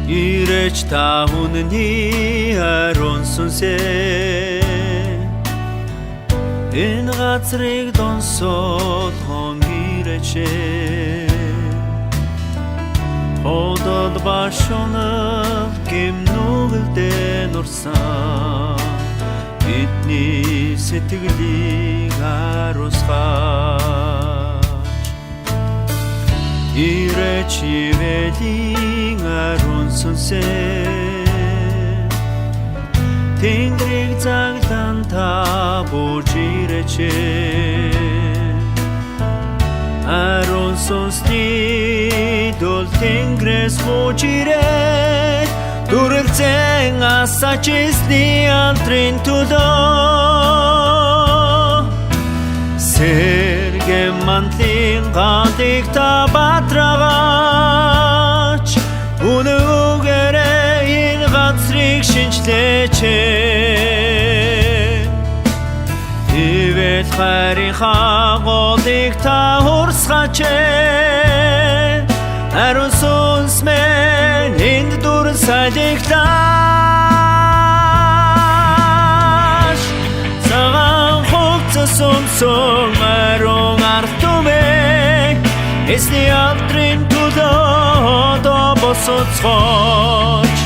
Ирэж та үнний ариун сүнсээ энэ газрыг донсоолхон ирээчээ Ходол башонов гимнугэлдээ нурсан бидний сэтгэлийг аруусгаач Ирээч ивэлийн ариун сүнсээ Тэнгэрийг заглан та бууж ирээчээ Ариун сүнсний дол тэнгэрээс бууж ирээд Дүрэлзэн асаач эзний алдрын төлөө Сэргэм манлын галыг та бадрагаач Үнээгээрээ энэ газрыг шинжлээч Ивэл хайрынхаа голыг та урсгаач Ариун сүнс минь энд дүрэн сайдагтааш Цагаан хувцас өмсөн ариун ард түмэн Эзний алдрын төлөө одоо босоцгооч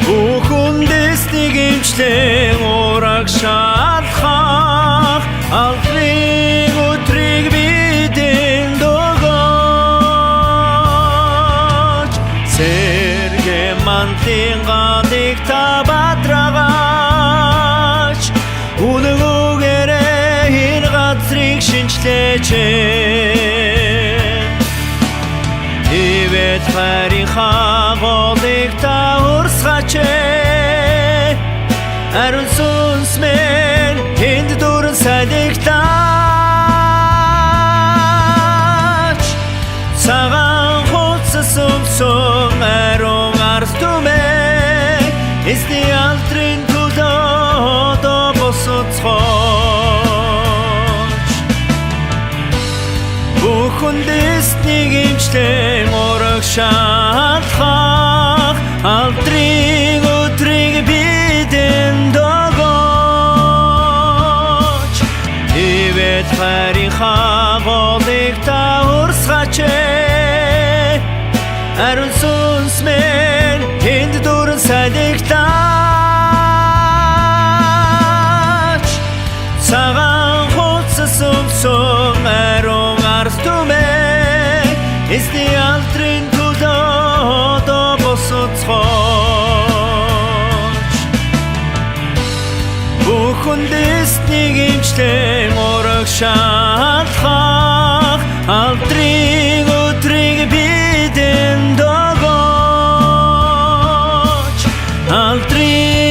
Бүхэндээснийг имчлэн ураг шалхах Алдрын өдрийг бидэнд өгөөч Сэргэм манлын галыг та бадрагаач Үнээгээрээ энэ газрыг шинжлээч Ивэл хайрынхаа голыг та урсгаач Ариун сүнс минь энд дүрэн сайдагтааш Цагаан хувцас өмсөн ариун ард түмэн Эзний алдрын төлөө одоо босоцгооч Бүхэндээснийг имчлэн ураг шалхах Алдрын өдрийг бидэнд өгөөч Ивэл хайрынхаа голыг та урсгаач Ариун сүнс минь энд дүрэн сайдагтааш Цагаан хувцас өмсөн ариун ард түмэн Эзний алдрын төлөө одоо босоцгооч Бүхэндээснийг имчлэн ураг шалхах Алдрын өдрийг бидэнд өгөөч Алдрын